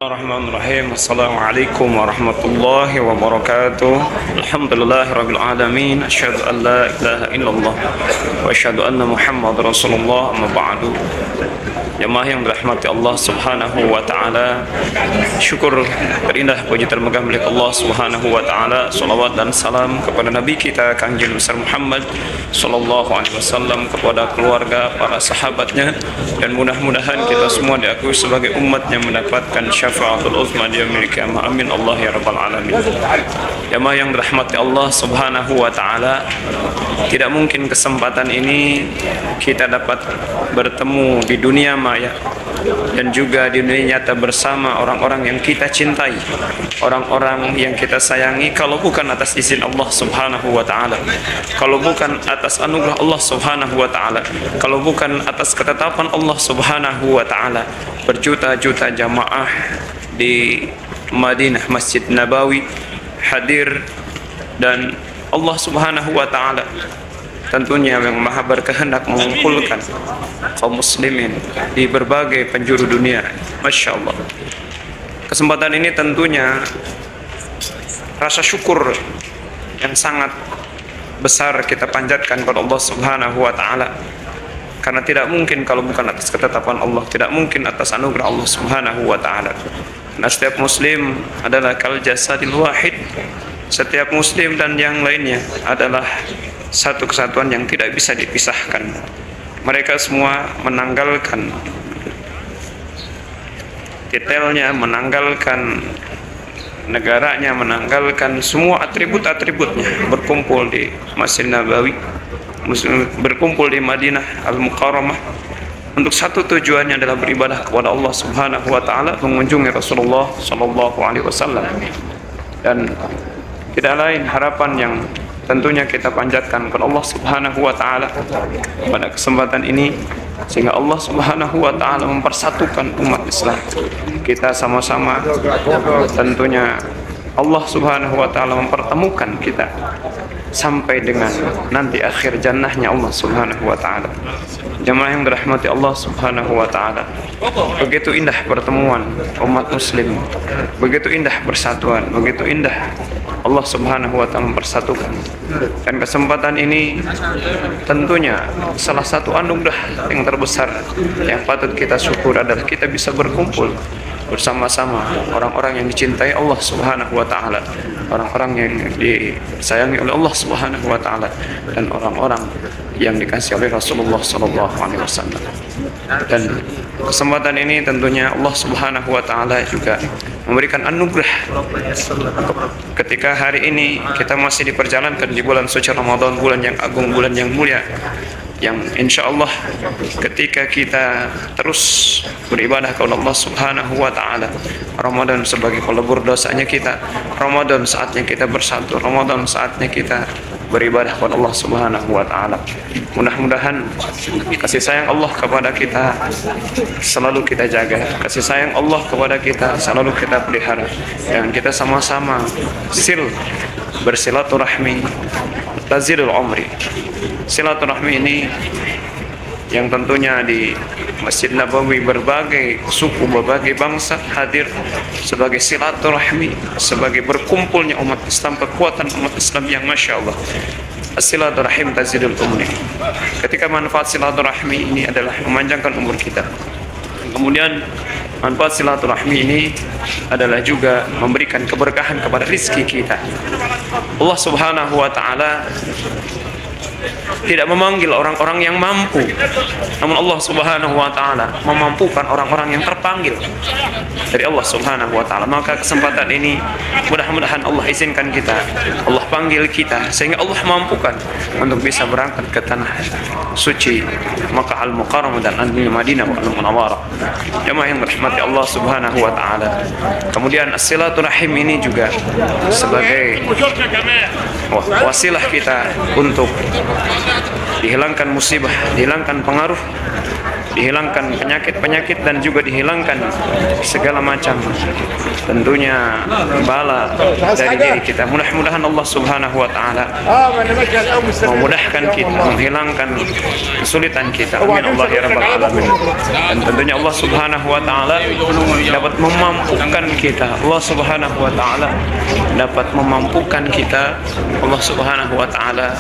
Bismillahirrahmanirrahim. Assalamualaikum warahmatullahi wabarakatuh. Alhamdulillahirabbil alamin. Asyhadu an la ilaha illallah wa asyhadu anna Muhammadar Rasulullah. Amma ba'du. Jemaah yang dirahmati Allah Subhanahu wa taala, syukur terindah puji termegah milik Allah Subhanahu wa taala. Salawat dan salam kepada nabi kita Kanjeng besar Muhammad sallallahu alaihi wasallam, kepada keluarga, para sahabatnya, dan mudah-mudahan kita semua diakui sebagai umat yang mendapatkan syafaatul uzma di yaumil qiyamah. Amin Allah ya rabbal alamin. Jemaah yang dirahmati Allah Subhanahu wa taala, tidak mungkin kesempatan ini kita dapat bertemu di dunia maya dan juga di dunia nyata bersama orang-orang yang kita cintai, orang-orang yang kita sayangi, kalau bukan atas izin Allah Subhanahu wa taala, kalau bukan atas anugerah Allah Subhanahu wa taala, kalau bukan atas ketetapan Allah Subhanahu wa taala. Berjuta-juta jamaah di Madinah Masjid Nabawi hadir, dan Allah Subhanahu wa taala tentunya yang maha berkehendak mengumpulkan kaum muslimin di berbagai penjuru dunia. Masya Allah, kesempatan ini tentunya rasa syukur yang sangat besar kita panjatkan kepada Allah Subhanahu wa taala, karena tidak mungkin kalau bukan atas ketetapan Allah, tidak mungkin atas anugerah Allah Subhanahu wa taala. Nah, setiap muslim adalah kal jasadil wahid. Setiap muslim dan yang lainnya adalah satu kesatuan yang tidak bisa dipisahkan. Mereka semua menanggalkan detailnya, menanggalkan negaranya, menanggalkan semua atribut-atributnya, berkumpul di Masjid Nabawi, berkumpul di Madinah Al-Mukarramah untuk satu tujuannya adalah beribadah kepada Allah Subhanahu wa taala, mengunjungi Rasulullah sallallahu alaihi wasallam. Dan tidak lain harapan yang tentunya kita panjatkan kepada Allah Subhanahu wa taala pada kesempatan ini, sehingga Allah Subhanahu wa taala mempersatukan umat Islam. Kita sama-sama tentunya Allah Subhanahu wa taala mempertemukan kita sampai dengan nanti akhir jannahnya Allah Subhanahu wa taala. Jemaah yang dirahmati Allah Subhanahu wa taala, begitu indah pertemuan umat muslim, begitu indah persatuan, begitu indah Allah Subhanahu wa taala mempersatukan. Dan kesempatan ini tentunya salah satu anugerah yang terbesar yang patut kita syukur adalah kita bisa berkumpul bersama-sama orang-orang yang dicintai Allah Subhanahu wa taala, orang-orang yang disayangi oleh Allah Subhanahu wa taala, dan orang-orang yang dikasihi oleh Rasulullah sallallahu alaihi wasallam. Dan kesempatan ini tentunya Allah Subhanahu wa taala juga memberikan anugerah ketika hari ini kita masih diperjalankan di bulan suci Ramadan, bulan yang agung, bulan yang mulia, yang insya Allah ketika kita terus beribadah kepada Allah Subhanahu wa taala, Ramadan sebagai pelebur dosanya kita, Ramadan saatnya kita bersatu, Ramadan saatnya kita beribadah kepada Allah Subhanahu wa taala. Mudah-mudahan kasih sayang Allah kepada kita selalu kita jaga, kasih sayang Allah kepada kita selalu kita pelihara, dan kita sama-sama bersilaturahmi tazilul umri. Silaturahmi ini yang tentunya di Masjid Nabawi berbagai suku, berbagai bangsa hadir sebagai silaturahmi, sebagai berkumpulnya umat Islam, kekuatan umat Islam yang Masya Allah. Silaturahim tazidul umri. Ketika manfaat silaturahmi ini adalah memanjangkan umur kita, kemudian manfaat silaturahmi ini adalah juga memberikan keberkahan kepada rizki kita. Allah Subhanahu wa taala tidak memanggil orang-orang yang mampu, namun Allah Subhanahu wa taala memampukan orang-orang yang terpanggil dari Allah Subhanahu wa taala. Maka kesempatan ini mudah-mudahan Allah izinkan kita, Allah panggil kita, sehingga Allah mampukan untuk bisa berangkat ke tanah suci Makkah Al-Mukarramah dan Madinah Al-Munawwarah. Jemaah yang dirahmati Allah Subhanahu wa taala, kemudian silaturahim ini juga sebagai wasilah kita untuk dihilangkan musibah, dihilangkan pengaruh dihilangkan penyakit-penyakit dan juga dihilangkan segala macam tentunya bala dari diri kita. Mudah-mudahan Allah Subhanahu wa taala memudahkan kita, menghilangkan kesulitan kita. Amin Allah ya rabbal alamin. Dan tentunya Allah Subhanahu wa taala dapat memampukan kita. Allah Subhanahu wa taala dapat memampukan kita. Allah Subhanahu wa taala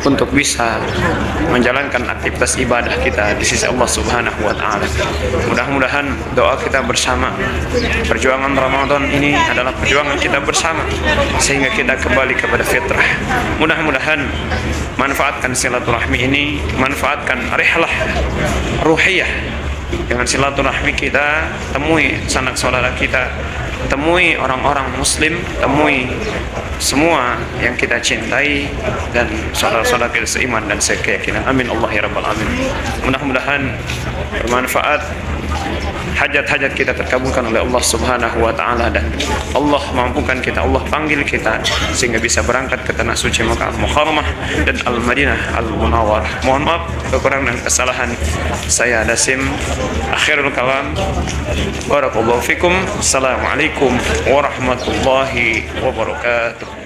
untuk bisa menjalankan aktivitas ibadah kita di sisi Allah Subhanahu wa taala. Mudah-mudahan doa kita bersama, perjuangan Ramadan ini adalah perjuangan kita bersama sehingga kita kembali kepada fitrah. Mudah-mudahan manfaatkan silaturahmi ini, manfaatkan rihlah ruhiyah. Dengan silaturahmi kita temui sanak saudara kita, temui orang-orang muslim, temui semua yang kita cintai dan saudara-saudara kita seiman dan sekeyakinan. Amin Allah ya rabbal alamin. Mudah-mudahan bermanfaat, hajat-hajat kita terkabulkan oleh Allah Subhanahu wa taala dan Allah mampukan kita, Allah panggil kita sehingga bisa berangkat ke tanah suci Makkah Al-Mukarramah dan Al-Madinah Al-Munawwarah. Mohon maaf kekurangan dan kesalahan saya Dasim. Akhirul kalam. Barakallahu fikum. Assalamualaikum warahmatullahi wabarakatuh.